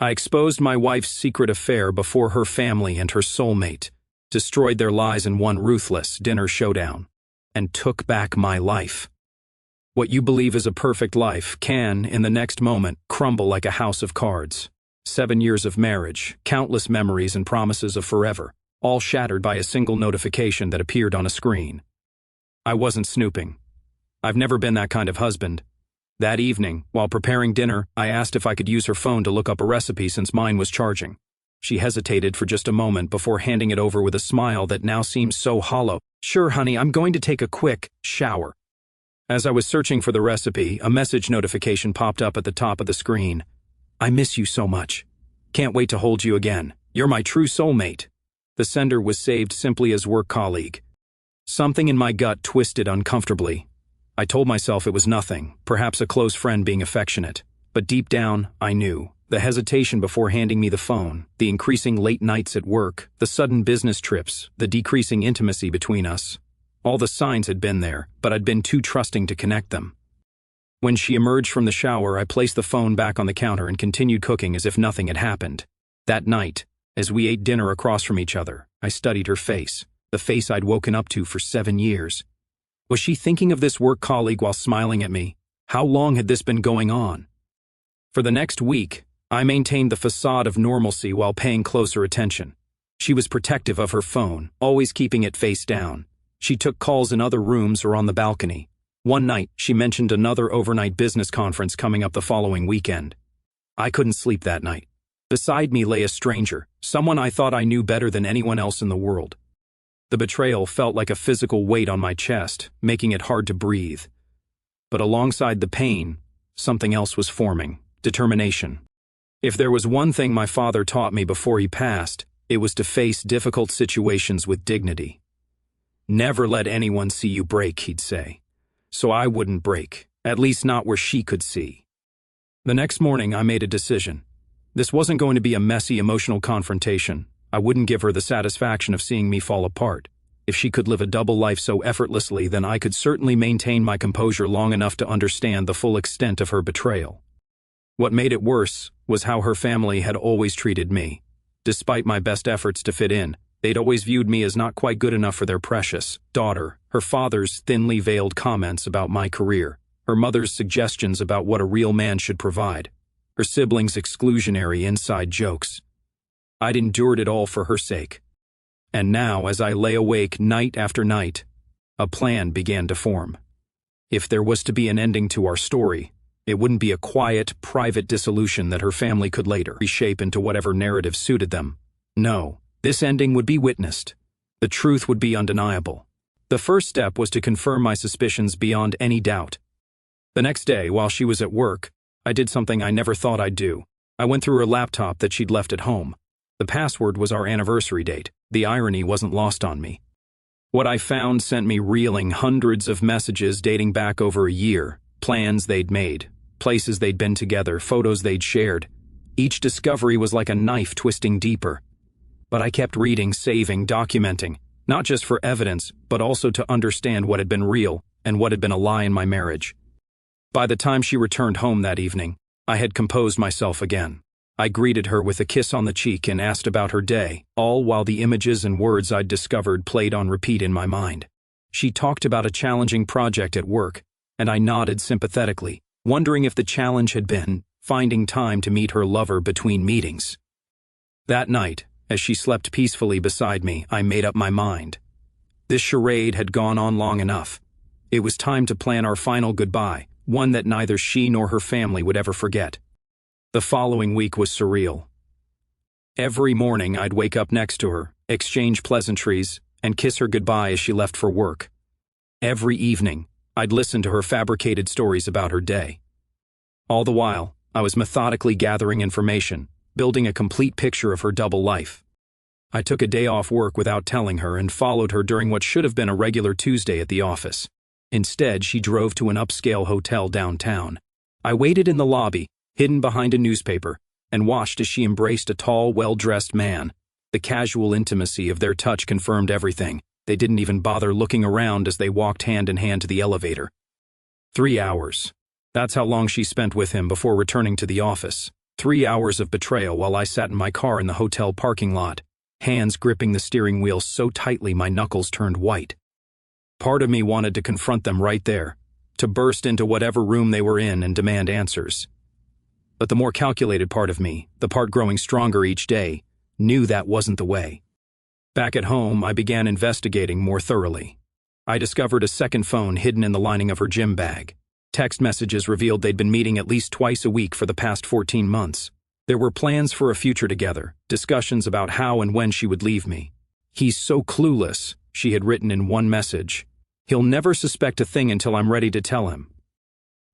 I exposed my wife's secret affair before her family and her soulmate, destroyed their lies in one ruthless dinner showdown, and took back my life. What you believe is a perfect life can, in the next moment, crumble like a house of cards. 7 years of marriage, countless memories and promises of forever, all shattered by a single notification that appeared on a screen. I wasn't snooping. I've never been that kind of husband. That evening, while preparing dinner, I asked if I could use her phone to look up a recipe since mine was charging. She hesitated for just a moment before handing it over with a smile that now seems so hollow. "Sure, honey, I'm going to take a quick shower." As I was searching for the recipe, a message notification popped up at the top of the screen. "I miss you so much. Can't wait to hold you again. You're my true soulmate." The sender was saved simply as work colleague. Something in my gut twisted uncomfortably. I told myself it was nothing, perhaps a close friend being affectionate. But deep down, I knew. The hesitation before handing me the phone, the increasing late nights at work, the sudden business trips, the decreasing intimacy between us. All the signs had been there, but I'd been too trusting to connect them. When she emerged from the shower, I placed the phone back on the counter and continued cooking as if nothing had happened. That night, as we ate dinner across from each other, I studied her face, the face I'd woken up to for 7 years. Was she thinking of this work colleague while smiling at me? How long had this been going on? For the next week, I maintained the facade of normalcy while paying closer attention. She was protective of her phone, always keeping it face down. She took calls in other rooms or on the balcony. One night, she mentioned another overnight business conference coming up the following weekend. I couldn't sleep that night. Beside me lay a stranger, someone I thought I knew better than anyone else in the world. The betrayal felt like a physical weight on my chest, making it hard to breathe. But alongside the pain, something else was forming: determination. If there was one thing my father taught me before he passed, it was to face difficult situations with dignity. "Never let anyone see you break," he'd say. So I wouldn't break, at least not where she could see. The next morning, I made a decision. This wasn't going to be a messy, emotional confrontation. I wouldn't give her the satisfaction of seeing me fall apart. If she could live a double life so effortlessly, then I could certainly maintain my composure long enough to understand the full extent of her betrayal. What made it worse was how her family had always treated me. Despite my best efforts to fit in, they'd always viewed me as not quite good enough for their precious daughter. Her father's thinly veiled comments about my career, her mother's suggestions about what a real man should provide, her siblings' exclusionary inside jokes. I'd endured it all for her sake. And now, as I lay awake night after night, a plan began to form. If there was to be an ending to our story, it wouldn't be a quiet, private dissolution that her family could later reshape into whatever narrative suited them. No, this ending would be witnessed. The truth would be undeniable. The first step was to confirm my suspicions beyond any doubt. The next day, while she was at work, I did something I never thought I'd do. I went through her laptop that she'd left at home. The password was our anniversary date. The irony wasn't lost on me. What I found sent me reeling: hundreds of messages dating back over a year, plans they'd made, places they'd been together, photos they'd shared. Each discovery was like a knife twisting deeper. But I kept reading, saving, documenting, not just for evidence, but also to understand what had been real and what had been a lie in my marriage. By the time she returned home that evening, I had composed myself again. I greeted her with a kiss on the cheek and asked about her day, all while the images and words I'd discovered played on repeat in my mind. She talked about a challenging project at work, and I nodded sympathetically, wondering if the challenge had been finding time to meet her lover between meetings. That night, as she slept peacefully beside me, I made up my mind. This charade had gone on long enough. It was time to plan our final goodbye, one that neither she nor her family would ever forget. The following week was surreal. Every morning I'd wake up next to her, exchange pleasantries, and kiss her goodbye as she left for work. Every evening, I'd listen to her fabricated stories about her day. All the while, I was methodically gathering information, building a complete picture of her double life. I took a day off work without telling her and followed her during what should have been a regular Tuesday at the office. Instead, she drove to an upscale hotel downtown. I waited in the lobby, hidden behind a newspaper, and watched as she embraced a tall, well-dressed man. The casual intimacy of their touch confirmed everything. They didn't even bother looking around as they walked hand in hand to the elevator. 3 hours. That's how long she spent with him before returning to the office. 3 hours of betrayal while I sat in my car in the hotel parking lot, hands gripping the steering wheel so tightly my knuckles turned white. Part of me wanted to confront them right there, to burst into whatever room they were in and demand answers. But the more calculated part of me, the part growing stronger each day, knew that wasn't the way. Back at home, I began investigating more thoroughly. I discovered a second phone hidden in the lining of her gym bag. Text messages revealed they'd been meeting at least twice a week for the past 14 months. There were plans for a future together, discussions about how and when she would leave me. "He's so clueless," she had written in one message. "He'll never suspect a thing until I'm ready to tell him."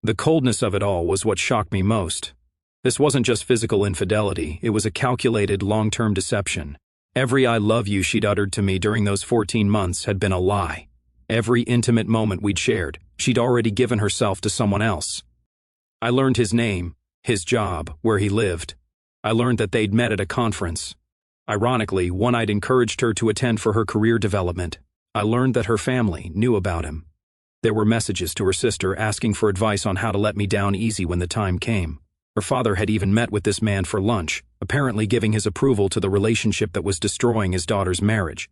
The coldness of it all was what shocked me most. This wasn't just physical infidelity, it was a calculated, long-term deception. Every "I love you" she'd uttered to me during those 14 months had been a lie. Every intimate moment we'd shared, she'd already given herself to someone else. I learned his name, his job, where he lived. I learned that they'd met at a conference. Ironically, one I'd encouraged her to attend for her career development. I learned that her family knew about him. There were messages to her sister asking for advice on how to let me down easy when the time came. Her father had even met with this man for lunch, apparently giving his approval to the relationship that was destroying his daughter's marriage.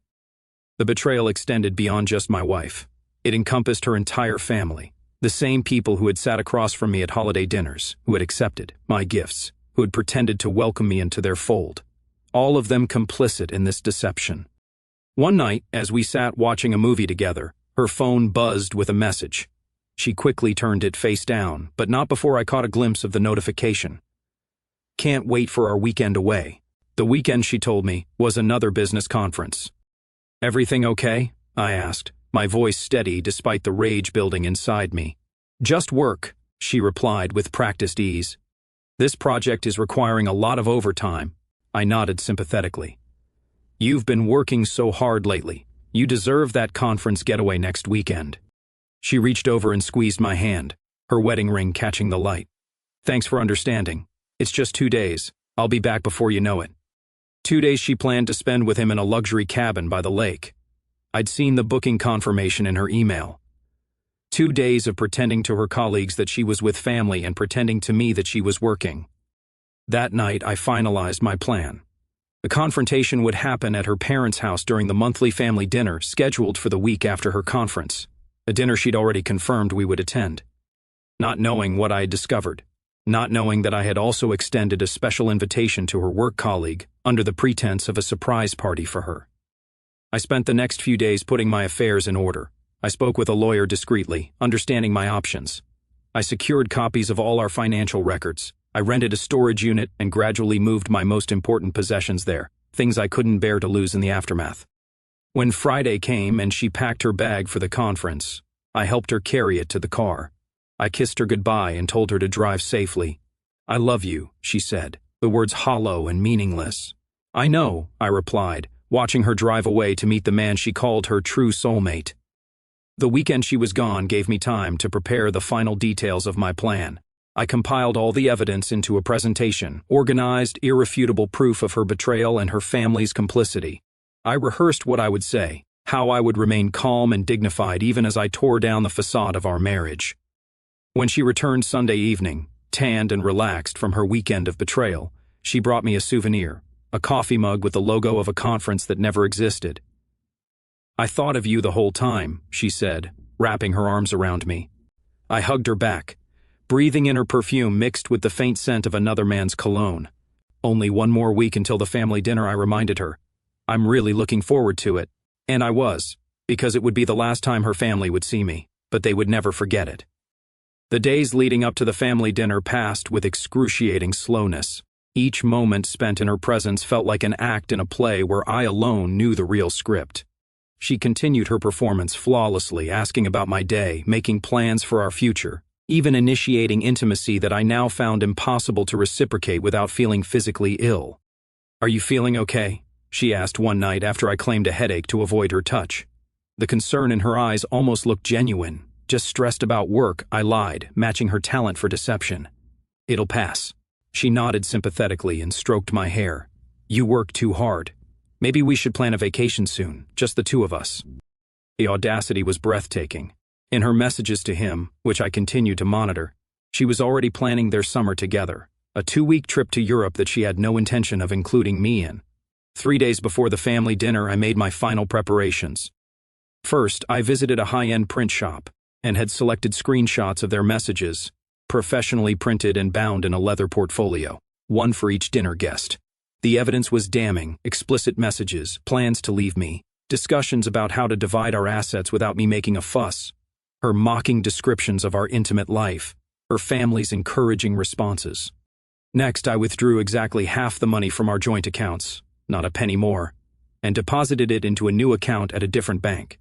The betrayal extended beyond just my wife. It encompassed her entire family, the same people who had sat across from me at holiday dinners, who had accepted my gifts, who had pretended to welcome me into their fold. All of them complicit in this deception. One night, as we sat watching a movie together, her phone buzzed with a message. She quickly turned it face down, but not before I caught a glimpse of the notification. "Can't wait for our weekend away." The weekend, she told me, was another business conference. "Everything okay?" I asked, my voice steady despite the rage building inside me. "Just work," she replied with practiced ease. "This project is requiring a lot of overtime." I nodded sympathetically. "You've been working so hard lately. You deserve that conference getaway next weekend." She reached over and squeezed my hand, her wedding ring catching the light. "Thanks for understanding. It's just 2 days. I'll be back before you know it." 2 days she planned to spend with him in a luxury cabin by the lake. I'd seen the booking confirmation in her email. 2 days of pretending to her colleagues that she was with family and pretending to me that she was working. That night, I finalized my plan. The confrontation would happen at her parents' house during the monthly family dinner scheduled for the week after her conference, a dinner she'd already confirmed we would attend. Not knowing what I had discovered, not knowing that I had also extended a special invitation to her work colleague under the pretense of a surprise party for her. I spent the next few days putting my affairs in order. I spoke with a lawyer discreetly, understanding my options. I secured copies of all our financial records. I rented a storage unit and gradually moved my most important possessions there, things I couldn't bear to lose in the aftermath. When Friday came and she packed her bag for the conference, I helped her carry it to the car. I kissed her goodbye and told her to drive safely. "I love you," she said, the words hollow and meaningless. "I know," I replied, watching her drive away to meet the man she called her true soulmate. The weekend she was gone gave me time to prepare the final details of my plan. I compiled all the evidence into a presentation, organized irrefutable proof of her betrayal and her family's complicity. I rehearsed what I would say, how I would remain calm and dignified even as I tore down the facade of our marriage. When she returned Sunday evening, tanned and relaxed from her weekend of betrayal, she brought me a souvenir, a coffee mug with the logo of a conference that never existed. "I thought of you the whole time," she said, wrapping her arms around me. I hugged her back, breathing in her perfume mixed with the faint scent of another man's cologne. "Only one more week until the family dinner," I reminded her. "I'm really looking forward to it." And I was, because it would be the last time her family would see me, but they would never forget it. The days leading up to the family dinner passed with excruciating slowness. Each moment spent in her presence felt like an act in a play where I alone knew the real script. She continued her performance flawlessly, asking about my day, making plans for our future, even initiating intimacy that I now found impossible to reciprocate without feeling physically ill. "Are you feeling okay?" she asked one night after I claimed a headache to avoid her touch. The concern in her eyes almost looked genuine. "Just stressed about work," I lied, matching her talent for deception. "It'll pass." She nodded sympathetically and stroked my hair. "You work too hard. Maybe we should plan a vacation soon, just the two of us." The audacity was breathtaking. In her messages to him, which I continued to monitor, she was already planning their summer together, a 2-week trip to Europe that she had no intention of including me in. 3 days before the family dinner, I made my final preparations. First, I visited a high-end print shop and had selected screenshots of their messages, professionally printed and bound in a leather portfolio, one for each dinner guest. The evidence was damning: explicit messages, plans to leave me, discussions about how to divide our assets without me making a fuss, her mocking descriptions of our intimate life, her family's encouraging responses. Next, I withdrew exactly half the money from our joint accounts, not a penny more, and deposited it into a new account at a different bank.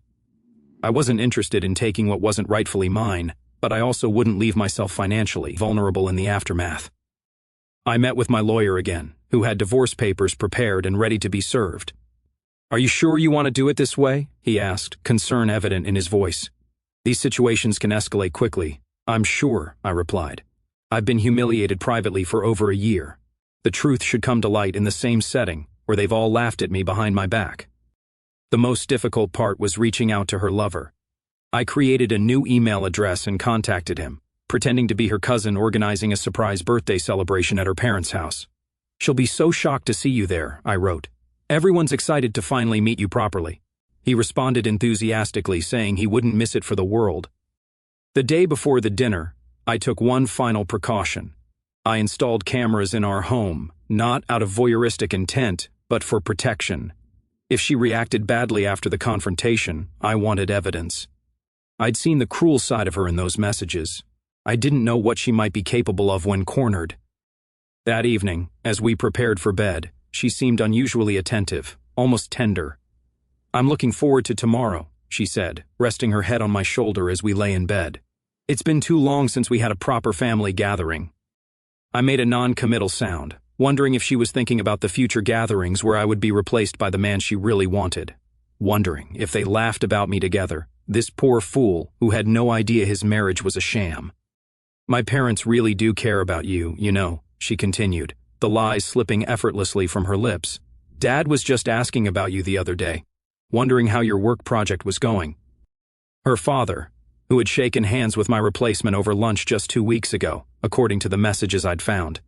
I wasn't interested in taking what wasn't rightfully mine, but I also wouldn't leave myself financially vulnerable in the aftermath. I met with my lawyer again, who had divorce papers prepared and ready to be served. "Are you sure you want to do it this way?" he asked, concern evident in his voice. "These situations can escalate quickly." "I'm sure," I replied. "I've been humiliated privately for over a year. The truth should come to light in the same setting, where they've all laughed at me behind my back." The most difficult part was reaching out to her lover. I created a new email address and contacted him, pretending to be her cousin organizing a surprise birthday celebration at her parents' house. "She'll be so shocked to see you there," I wrote. "Everyone's excited to finally meet you properly." He responded enthusiastically, saying he wouldn't miss it for the world. The day before the dinner, I took one final precaution. I installed cameras in our home, not out of voyeuristic intent, but for protection. If she reacted badly after the confrontation, I wanted evidence. I'd seen the cruel side of her in those messages. I didn't know what she might be capable of when cornered. That evening, as we prepared for bed, she seemed unusually attentive, almost tender. "I'm looking forward to tomorrow," she said, resting her head on my shoulder as we lay in bed. "It's been too long since we had a proper family gathering." I made a non-committal sound, wondering if she was thinking about the future gatherings where I would be replaced by the man she really wanted. Wondering if they laughed about me together, this poor fool who had no idea his marriage was a sham. "My parents really do care about you, you know," she continued, the lies slipping effortlessly from her lips. "Dad was just asking about you the other day, wondering how your work project was going." Her father, who had shaken hands with my replacement over lunch just 2 weeks ago, according to the messages I'd found.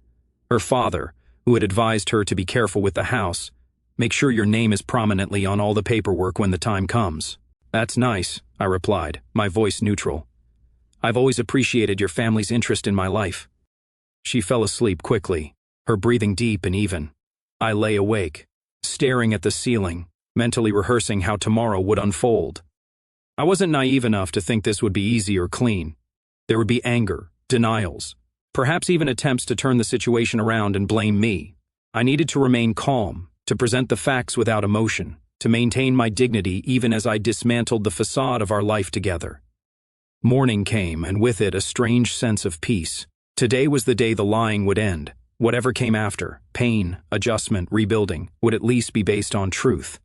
Her father, who had advised her to be careful with the house, make sure your name is prominently on all the paperwork when the time comes. "That's nice," I replied, my voice neutral. "I've always appreciated your family's interest in my life." She fell asleep quickly, her breathing deep and even. I lay awake, staring at the ceiling, mentally rehearsing how tomorrow would unfold. I wasn't naive enough to think this would be easy or clean. There would be anger, denials, perhaps even attempts to turn the situation around and blame me. I needed to remain calm, to present the facts without emotion, to maintain my dignity even as I dismantled the facade of our life together. Morning came, and with it a strange sense of peace. Today was the day the lying would end. Whatever came after, pain, adjustment, rebuilding, would at least be based on truth.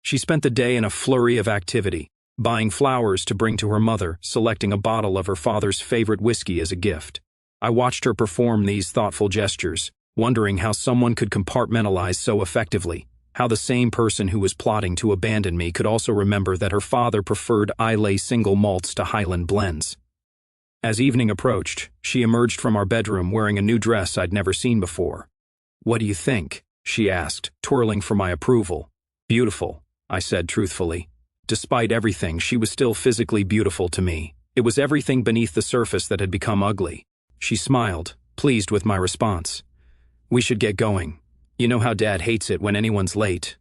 She spent the day in a flurry of activity, buying flowers to bring to her mother, selecting a bottle of her father's favorite whiskey as a gift. I watched her perform these thoughtful gestures, wondering how someone could compartmentalize so effectively, how the same person who was plotting to abandon me could also remember that her father preferred Islay single malts to Highland blends. As evening approached, she emerged from our bedroom wearing a new dress I'd never seen before. "What do you think?" she asked, twirling for my approval. "Beautiful," I said truthfully. Despite everything, she was still physically beautiful to me. It was everything beneath the surface that had become ugly. She smiled, pleased with my response. "We should get going. You know how Dad hates it when anyone's late."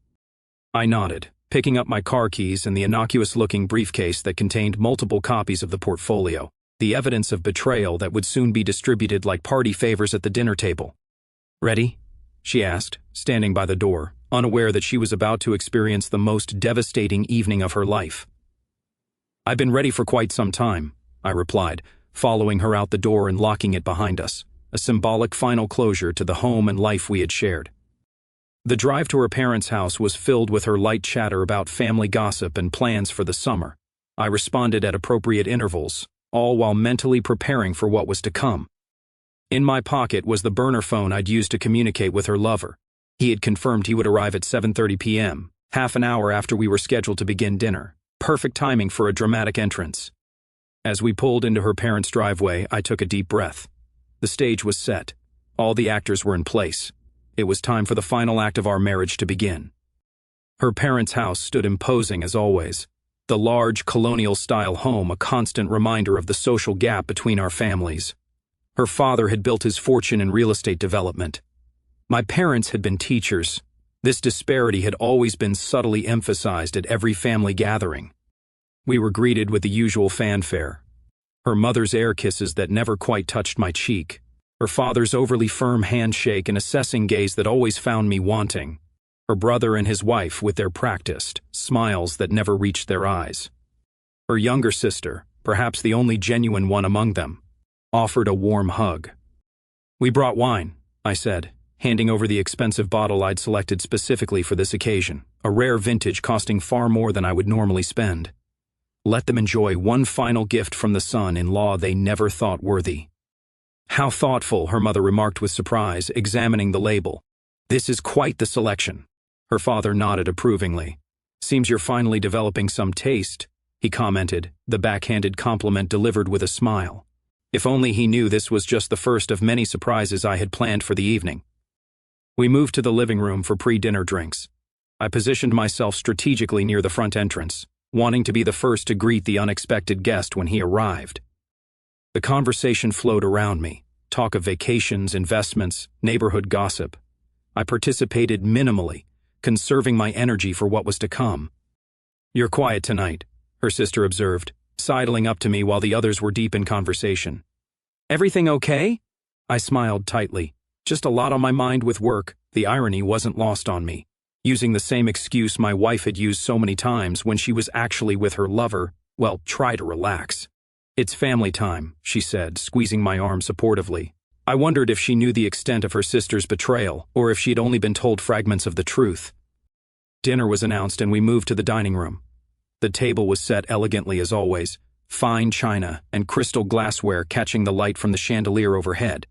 I nodded, picking up my car keys and the innocuous-looking briefcase that contained multiple copies of the portfolio, the evidence of betrayal that would soon be distributed like party favors at the dinner table. "Ready?" she asked, standing by the door, unaware that she was about to experience the most devastating evening of her life. "I've been ready for quite some time," I replied, following her out the door and locking it behind us, a symbolic final closure to the home and life we had shared. The drive to her parents' house was filled with her light chatter about family gossip and plans for the summer. I responded at appropriate intervals, all while mentally preparing for what was to come. In my pocket was the burner phone I'd used to communicate with her lover. He had confirmed he would arrive at 7:30 p.m., half an hour after we were scheduled to begin dinner. Perfect timing for a dramatic entrance. As we pulled into her parents' driveway, I took a deep breath. The stage was set. All the actors were in place. It was time for the final act of our marriage to begin. Her parents' house stood imposing as always, the large colonial-style home a constant reminder of the social gap between our families. Her father had built his fortune in real estate development. My parents had been teachers. This disparity had always been subtly emphasized at every family gathering. We were greeted with the usual fanfare. Her mother's air kisses that never quite touched my cheek. Her father's overly firm handshake and assessing gaze that always found me wanting. Her brother and his wife with their practiced smiles that never reached their eyes. Her younger sister, perhaps the only genuine one among them, offered a warm hug. "We brought wine," I said, handing over the expensive bottle I'd selected specifically for this occasion, a rare vintage costing far more than I would normally spend. Let them enjoy one final gift from the son-in-law they never thought worthy. "How thoughtful," her mother remarked with surprise, examining the label. "This is quite the selection." Her father nodded approvingly. "Seems you're finally developing some taste," he commented, the backhanded compliment delivered with a smile. If only he knew this was just the first of many surprises I had planned for the evening. We moved to the living room for pre-dinner drinks. I positioned myself strategically near the front entrance, wanting to be the first to greet the unexpected guest when he arrived. The conversation flowed around me, talk of vacations, investments, neighborhood gossip. I participated minimally, conserving my energy for what was to come. "You're quiet tonight," her sister observed, sidling up to me while the others were deep in conversation. "Everything okay?" I smiled tightly. Just a lot on my mind with work. The irony wasn't lost on me. Using the same excuse my wife had used so many times when she was actually with her lover, well, try to relax. "It's family time," she said, squeezing my arm supportively. I wondered if she knew the extent of her sister's betrayal, or if she'd only been told fragments of the truth. Dinner was announced and we moved to the dining room. The table was set elegantly as always, fine china and crystal glassware catching the light from the chandelier overhead.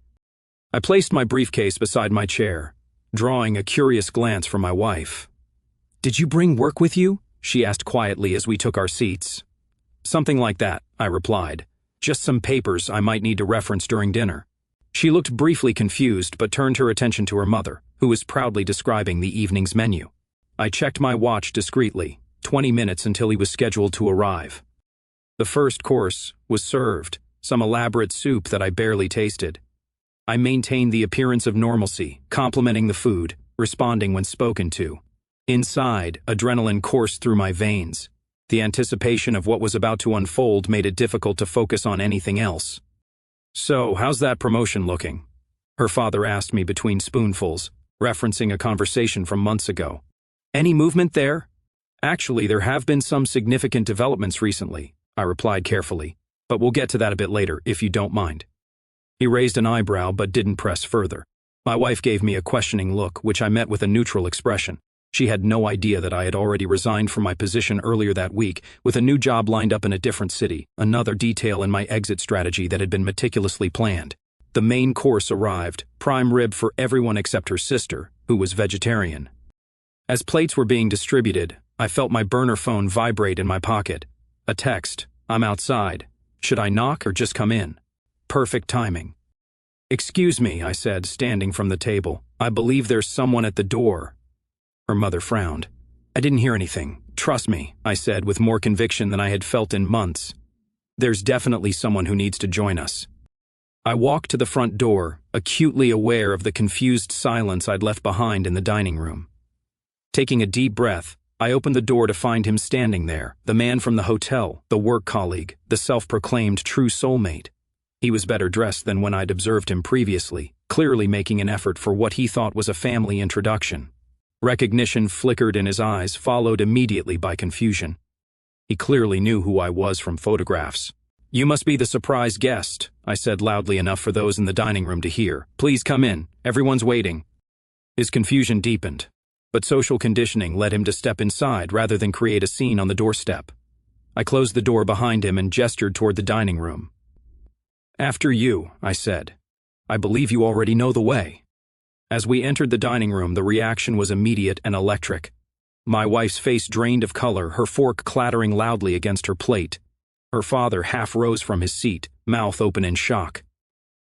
I placed my briefcase beside my chair, drawing a curious glance from my wife. "Did you bring work with you?" she asked quietly as we took our seats. "Something like that," I replied. "Just some papers I might need to reference during dinner." She looked briefly confused but turned her attention to her mother, who was proudly describing the evening's menu. I checked my watch discreetly, 20 minutes until he was scheduled to arrive. The first course was served, some elaborate soup that I barely tasted. I maintained the appearance of normalcy, complimenting the food, responding when spoken to. Inside, adrenaline coursed through my veins. The anticipation of what was about to unfold made it difficult to focus on anything else. "So, how's that promotion looking?" her father asked me between spoonfuls, referencing a conversation from months ago. "Any movement there?" "Actually, there have been some significant developments recently," I replied carefully, "but we'll get to that a bit later, if you don't mind." He raised an eyebrow but didn't press further. My wife gave me a questioning look, which I met with a neutral expression. She had no idea that I had already resigned from my position earlier that week, with a new job lined up in a different city, another detail in my exit strategy that had been meticulously planned. The main course arrived, prime rib for everyone except her sister, who was vegetarian. As plates were being distributed, I felt my burner phone vibrate in my pocket. A text, "I'm outside. Should I knock or just come in?" Perfect timing. "Excuse me," I said, standing from the table. "I believe there's someone at the door." Her mother frowned. "I didn't hear anything. Trust me," I said with more conviction than I had felt in months. "There's definitely someone who needs to join us." I walked to the front door, acutely aware of the confused silence I'd left behind in the dining room. Taking a deep breath, I opened the door to find him standing there, the man from the hotel, the work colleague, the self-proclaimed true soulmate. He was better dressed than when I'd observed him previously, clearly making an effort for what he thought was a family introduction. Recognition flickered in his eyes, followed immediately by confusion. He clearly knew who I was from photographs. "You must be the surprise guest," I said loudly enough for those in the dining room to hear. "Please come in. Everyone's waiting." His confusion deepened, but social conditioning led him to step inside rather than create a scene on the doorstep. I closed the door behind him and gestured toward the dining room. "After you," I said. "I believe you already know the way." As we entered the dining room, the reaction was immediate and electric. My wife's face drained of color, her fork clattering loudly against her plate. Her father half rose from his seat, mouth open in shock.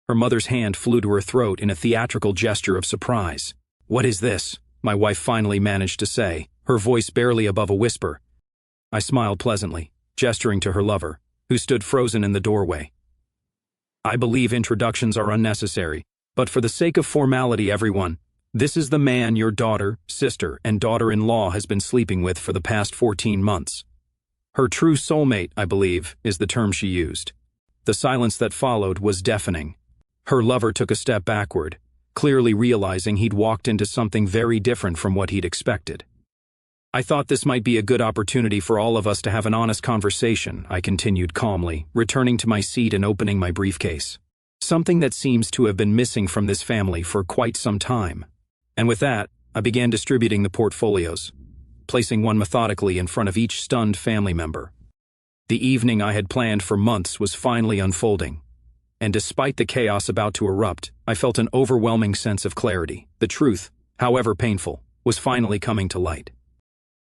Her mother's hand flew to her throat in a theatrical gesture of surprise. "What is this?" my wife finally managed to say, her voice barely above a whisper. I smiled pleasantly, gesturing to her lover, who stood frozen in the doorway. "I believe introductions are unnecessary, but for the sake of formality, everyone, this is the man your daughter, sister, and daughter-in-law has been sleeping with for the past 14 months. Her true soulmate, I believe, is the term she used." The silence that followed was deafening. Her lover took a step backward, clearly realizing he'd walked into something very different from what he'd expected. "I thought this might be a good opportunity for all of us to have an honest conversation," I continued calmly, returning to my seat and opening my briefcase. "Something that seems to have been missing from this family for quite some time." And with that, I began distributing the portfolios, placing one methodically in front of each stunned family member. The evening I had planned for months was finally unfolding, and despite the chaos about to erupt, I felt an overwhelming sense of clarity. The truth, however painful, was finally coming to light.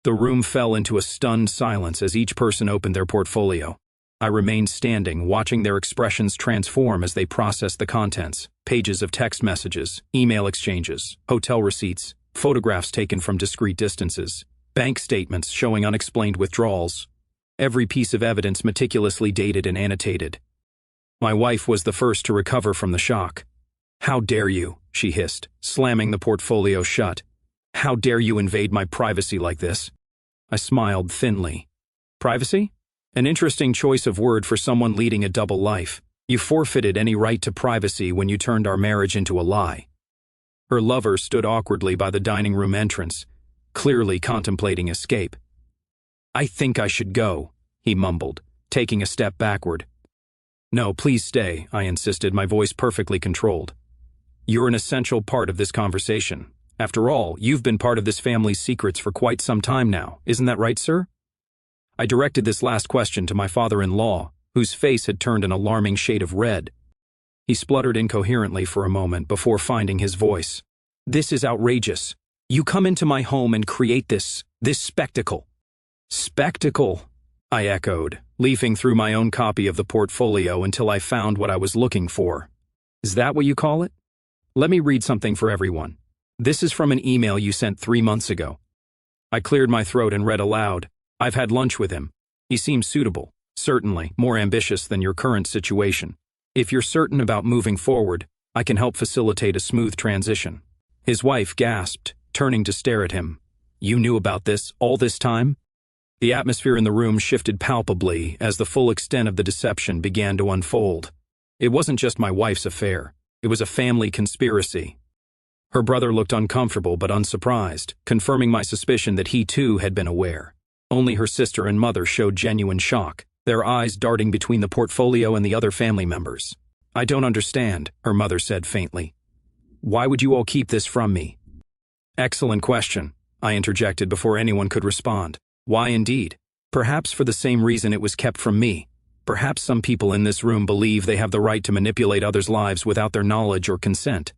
The room fell into a stunned silence as each person opened their portfolio. I remained standing, watching their expressions transform as they processed the contents: pages of text messages, email exchanges, hotel receipts, photographs taken from discrete distances, bank statements showing unexplained withdrawals. Every piece of evidence meticulously dated and annotated. My wife was the first to recover from the shock. "How dare you?" she hissed, slamming the portfolio shut. "How dare you invade my privacy like this?" I smiled thinly. "Privacy? An interesting choice of word for someone leading a double life. You forfeited any right to privacy when you turned our marriage into a lie." Her lover stood awkwardly by the dining room entrance, clearly contemplating escape. "I think I should go," he mumbled, taking a step backward. "No, please stay," I insisted, my voice perfectly controlled. "You're an essential part of this conversation. After all, you've been part of this family's secrets for quite some time now, isn't that right, sir?" I directed this last question to my father-in-law, whose face had turned an alarming shade of red. He spluttered incoherently for a moment before finding his voice. "This is outrageous. You come into my home and create this spectacle." "Spectacle?" I echoed, leafing through my own copy of the portfolio until I found what I was looking for. "Is that what you call it? Let me read something for everyone. This is from an email you sent 3 months ago." I cleared my throat and read aloud. "I've had lunch with him. He seems suitable, certainly more ambitious than your current situation. If you're certain about moving forward, I can help facilitate a smooth transition." His wife gasped, turning to stare at him. "You knew about this all this time?" The atmosphere in the room shifted palpably as the full extent of the deception began to unfold. It wasn't just my wife's affair. It was a family conspiracy. Her brother looked uncomfortable but unsurprised, confirming my suspicion that he too had been aware. Only her sister and mother showed genuine shock, their eyes darting between the portfolio and the other family members. "I don't understand," her mother said faintly. "Why would you all keep this from me?" "Excellent question," I interjected before anyone could respond. "Why indeed? Perhaps for the same reason it was kept from me. Perhaps some people in this room believe they have the right to manipulate others' lives without their knowledge or consent."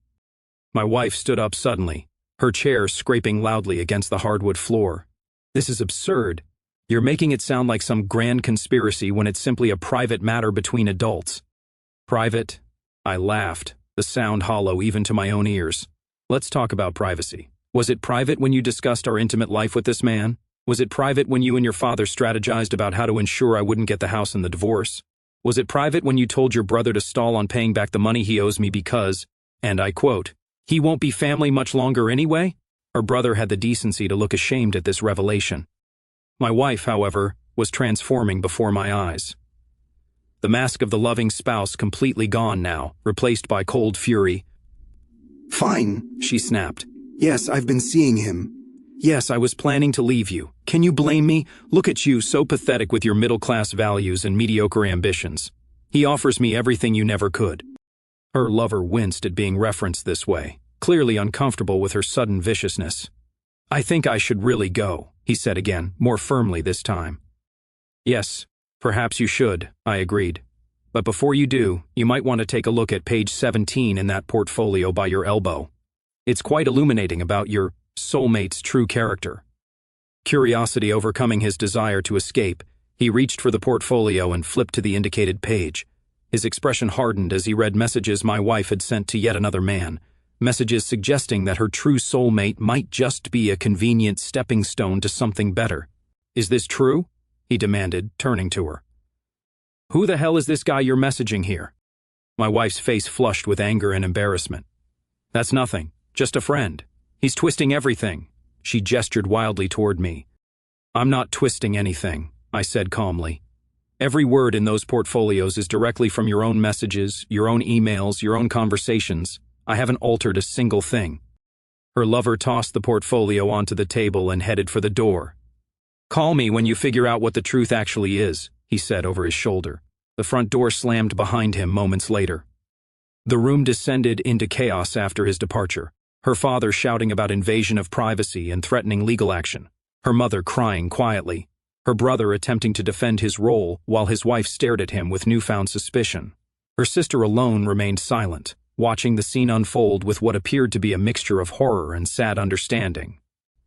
My wife stood up suddenly, her chair scraping loudly against the hardwood floor. "This is absurd. You're making it sound like some grand conspiracy when it's simply a private matter between adults." "Private?" I laughed, the sound hollow even to my own ears. "Let's talk about privacy. Was it private when you discussed our intimate life with this man? Was it private when you and your father strategized about how to ensure I wouldn't get the house in the divorce? Was it private when you told your brother to stall on paying back the money he owes me because, and I quote, he won't be family much longer anyway?" Her brother had the decency to look ashamed at this revelation. My wife, however, was transforming before my eyes. The mask of the loving spouse completely gone now, replaced by cold fury. "Fine," she snapped. "Yes, I've been seeing him." "Yes, I was planning to leave you. Can you blame me? Look at you, so pathetic with your middle-class values and mediocre ambitions. He offers me everything you never could." Her lover winced at being referenced this way, clearly uncomfortable with her sudden viciousness. "I think I should really go," he said again, more firmly this time. "Yes, perhaps you should," I agreed. "But before you do, you might want to take a look at page 17 in that portfolio by your elbow. It's quite illuminating about your soulmate's true character." Curiosity overcoming his desire to escape, he reached for the portfolio and flipped to the indicated page. His expression hardened as he read messages my wife had sent to yet another man, messages suggesting that her true soulmate might just be a convenient stepping stone to something better. "Is this true?" he demanded, turning to her. "Who the hell is this guy you're messaging here?" My wife's face flushed with anger and embarrassment. "That's nothing, just a friend. He's twisting everything." She gestured wildly toward me. "I'm not twisting anything," I said calmly. "Every word in those portfolios is directly from your own messages, your own emails, your own conversations. I haven't altered a single thing." Her lover tossed the portfolio onto the table and headed for the door. "Call me when you figure out what the truth actually is," he said over his shoulder. The front door slammed behind him moments later. The room descended into chaos after his departure, her father shouting about invasion of privacy and threatening legal action, her mother crying quietly, her brother attempting to defend his role while his wife stared at him with newfound suspicion. Her sister alone remained silent, watching the scene unfold with what appeared to be a mixture of horror and sad understanding.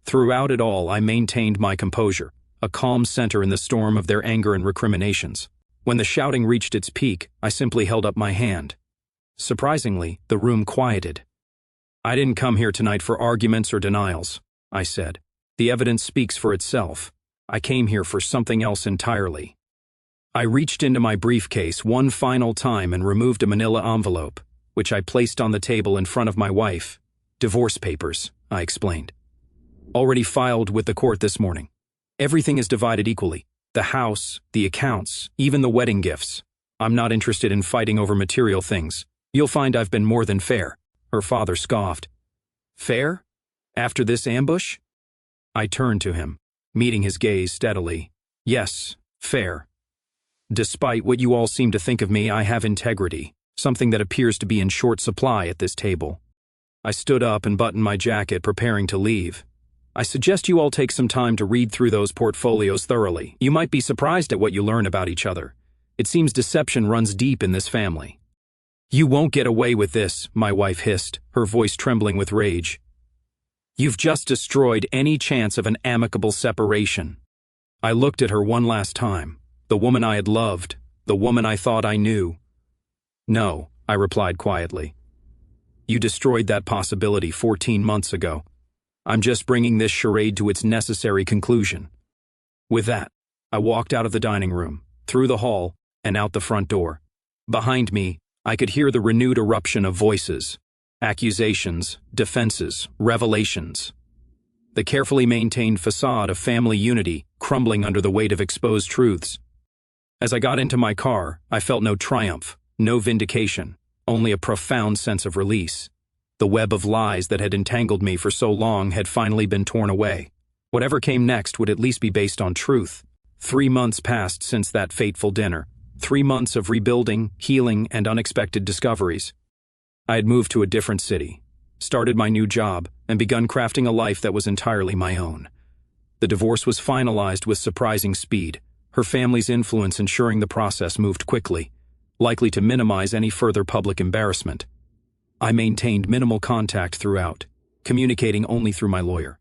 Throughout it all, I maintained my composure, a calm center in the storm of their anger and recriminations. When the shouting reached its peak, I simply held up my hand. Surprisingly, the room quieted. "I didn't come here tonight for arguments or denials," I said. "The evidence speaks for itself. I came here for something else entirely." I reached into my briefcase one final time and removed a manila envelope, which I placed on the table in front of my wife. "Divorce papers," I explained. "Already filed with the court this morning. Everything is divided equally. The house, the accounts, even the wedding gifts. I'm not interested in fighting over material things. You'll find I've been more than fair." Her father scoffed. "Fair? After this ambush?" I turned to him, meeting his gaze steadily. "Yes, fair. Despite what you all seem to think of me, I have integrity, something that appears to be in short supply at this table." I stood up and buttoned my jacket, preparing to leave. "I suggest you all take some time to read through those portfolios thoroughly. You might be surprised at what you learn about each other. It seems deception runs deep in this family." "You won't get away with this," my wife hissed, her voice trembling with rage. "You've just destroyed any chance of an amicable separation." I looked at her one last time, the woman I had loved, the woman I thought I knew. "No," I replied quietly. "You destroyed that possibility 14 months ago. I'm just bringing this charade to its necessary conclusion." With that, I walked out of the dining room, through the hall, and out the front door. Behind me, I could hear the renewed eruption of voices, accusations, defenses, revelations. The carefully maintained facade of family unity crumbling under the weight of exposed truths. As I got into my car, I felt no triumph, no vindication, only a profound sense of release. The web of lies that had entangled me for so long had finally been torn away. Whatever came next would at least be based on truth. 3 months passed since that fateful dinner. 3 months of rebuilding, healing, and unexpected discoveries. I had moved to a different city, started my new job, and begun crafting a life that was entirely my own. The divorce was finalized with surprising speed, her family's influence ensuring the process moved quickly, likely to minimize any further public embarrassment. I maintained minimal contact throughout, communicating only through my lawyer.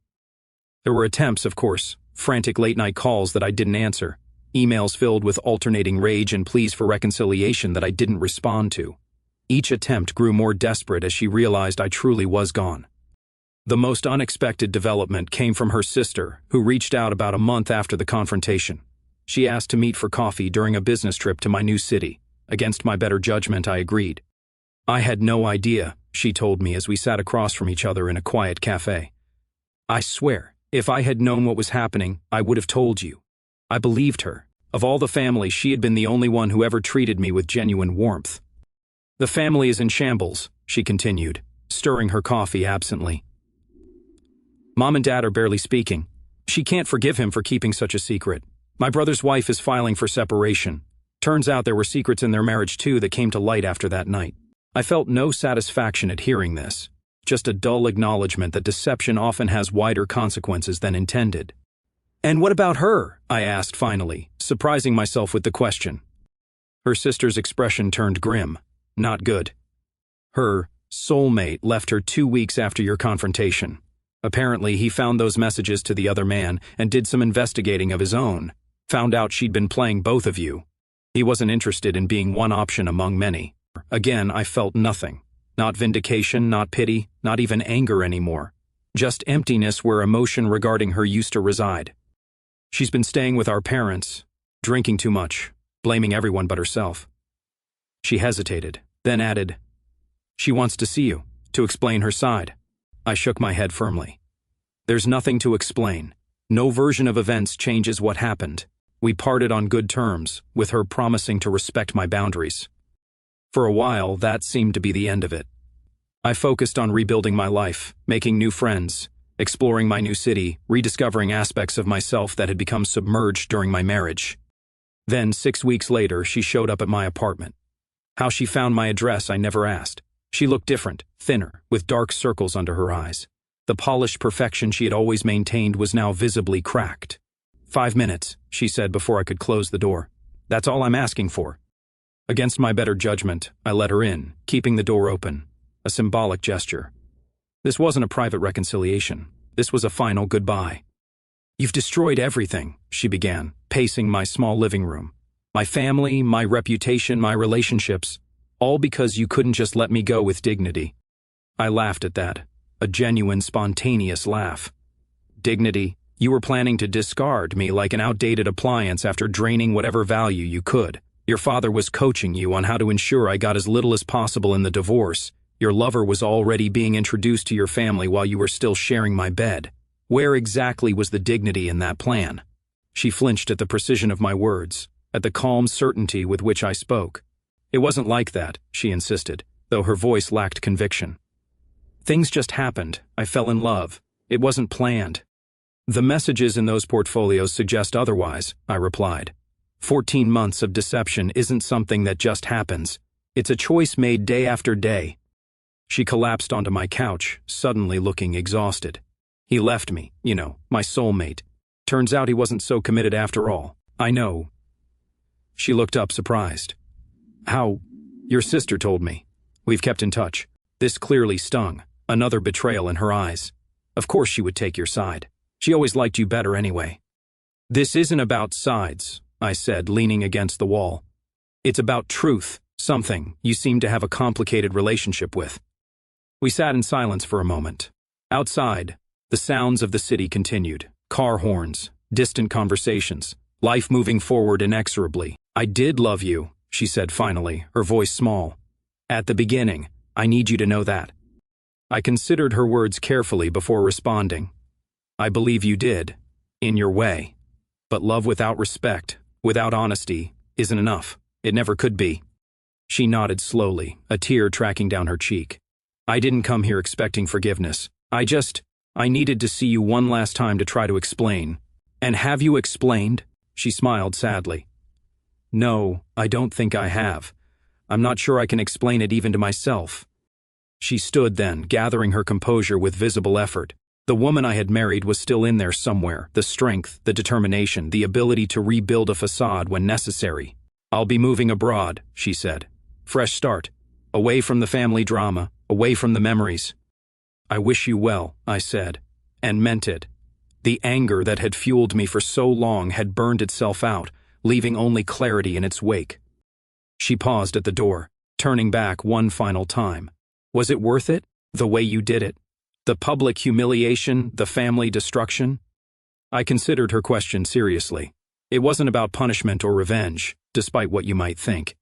There were attempts, of course, frantic late-night calls that I didn't answer, emails filled with alternating rage and pleas for reconciliation that I didn't respond to. Each attempt grew more desperate as she realized I truly was gone. The most unexpected development came from her sister, who reached out about a month after the confrontation. She asked to meet for coffee during a business trip to my new city. Against my better judgment, I agreed. "I had no idea," she told me as we sat across from each other in a quiet cafe. "I swear, if I had known what was happening, I would have told you." I believed her. Of all the family, she had been the only one who ever treated me with genuine warmth. "The family is in shambles," she continued, stirring her coffee absently. "Mom and Dad are barely speaking. She can't forgive him for keeping such a secret. My brother's wife is filing for separation. Turns out there were secrets in their marriage too that came to light after that night." I felt no satisfaction at hearing this, just a dull acknowledgement that deception often has wider consequences than intended. "And what about her?" I asked finally, surprising myself with the question. Her sister's expression turned grim. "Not good. Her soulmate left her 2 weeks after your confrontation. Apparently, he found those messages to the other man and did some investigating of his own. Found out she'd been playing both of you. He wasn't interested in being one option among many. Again, I felt nothing. Not vindication, not pity, not even anger anymore. Just emptiness where emotion regarding her used to reside. She's been staying with our parents, drinking too much, blaming everyone but herself. She hesitated, then added, "She wants to see you, to explain her side." I shook my head firmly. "There's nothing to explain. No version of events changes what happened. We parted on good terms, with her promising to respect my boundaries. For a while, that seemed to be the end of it. I focused on rebuilding my life, making new friends, exploring my new city, rediscovering aspects of myself that had become submerged during my marriage. Then, 6 weeks later, she showed up at my apartment. How she found my address, I never asked. She looked different, thinner, with dark circles under her eyes. The polished perfection she had always maintained was now visibly cracked. "5 minutes," she said before I could close the door. "That's all I'm asking for." Against my better judgment, I let her in, keeping the door open, a symbolic gesture. This wasn't a private reconciliation. This was a final goodbye. "You've destroyed everything," she began, pacing my small living room. "My family, my reputation, my relationships, all because you couldn't just let me go with dignity." I laughed at that, a genuine, spontaneous laugh. "Dignity? You were planning to discard me like an outdated appliance after draining whatever value you could. Your father was coaching you on how to ensure I got as little as possible in the divorce. Your lover was already being introduced to your family while you were still sharing my bed. Where exactly was the dignity in that plan?" She flinched at the precision of my words, at the calm certainty with which I spoke. "It wasn't like that," she insisted, though her voice lacked conviction. "Things just happened. I fell in love. It wasn't planned." "The messages in those portfolios suggest otherwise," I replied. 14 months of deception isn't something that just happens. It's a choice made day after day. She collapsed onto my couch, suddenly looking exhausted. "He left me, my soulmate. Turns out he wasn't so committed after all. I know." She looked up surprised. "How? Your sister told me. We've kept in touch." This clearly stung, another betrayal in her eyes. Of course she would take your side. She always liked you better anyway. "This isn't about sides," I said, leaning against the wall. "It's about truth, something you seem to have a complicated relationship with." We sat in silence for a moment. Outside, the sounds of the city continued. Car horns, distant conversations, life moving forward inexorably. "I did love you," she said finally, her voice small. "At the beginning, I need you to know that." I considered her words carefully before responding. "I believe you did, in your way. But love without respect, without honesty, isn't enough. It never could be." She nodded slowly, a tear tracking down her cheek. "I didn't come here expecting forgiveness. I needed to see you one last time to try to explain." "And have you explained?" She smiled sadly. "No, I don't think I have. I'm not sure I can explain it even to myself." She stood then, gathering her composure with visible effort. The woman I had married was still in there somewhere, the strength, the determination, the ability to rebuild a facade when necessary. "I'll be moving abroad," she said. "Fresh start. Away from the family drama, away from the memories." "I wish you well," I said, and meant it. The anger that had fueled me for so long had burned itself out, leaving only clarity in its wake. She paused at the door, turning back one final time. "Was it worth it? The way you did it? The public humiliation, the family destruction?" I considered her question seriously. It wasn't about punishment or revenge, despite what you might think.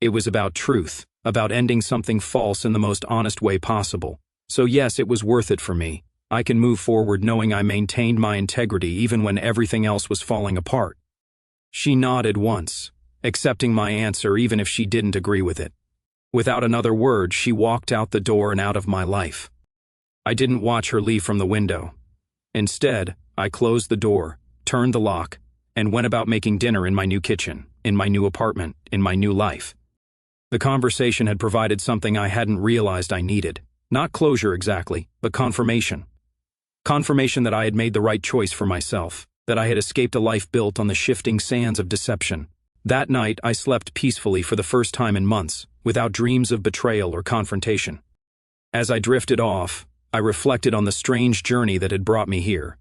It was about truth, about ending something false in the most honest way possible. So yes, it was worth it for me. I can move forward knowing I maintained my integrity even when everything else was falling apart. She nodded once, accepting my answer even if she didn't agree with it. Without another word, she walked out the door and out of my life. I didn't watch her leave from the window. Instead, I closed the door, turned the lock, and went about making dinner in my new kitchen, in my new apartment, in my new life. The conversation had provided something I hadn't realized I needed. Not closure exactly, but confirmation. Confirmation that I had made the right choice for myself, that I had escaped a life built on the shifting sands of deception. That night, I slept peacefully for the first time in months, without dreams of betrayal or confrontation. As I drifted off, I reflected on the strange journey that had brought me here.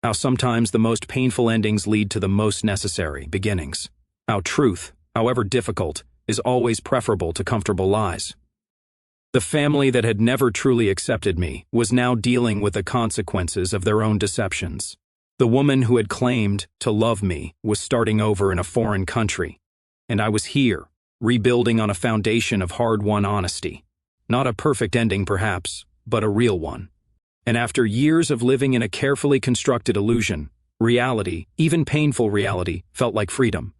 How sometimes the most painful endings lead to the most necessary beginnings. How truth, however difficult, is always preferable to comfortable lies. The family that had never truly accepted me was now dealing with the consequences of their own deceptions. The woman who had claimed to love me was starting over in a foreign country, and I was here, rebuilding on a foundation of hard-won honesty. Not a perfect ending, perhaps, but a real one. And after years of living in a carefully constructed illusion, reality, even painful reality, felt like freedom.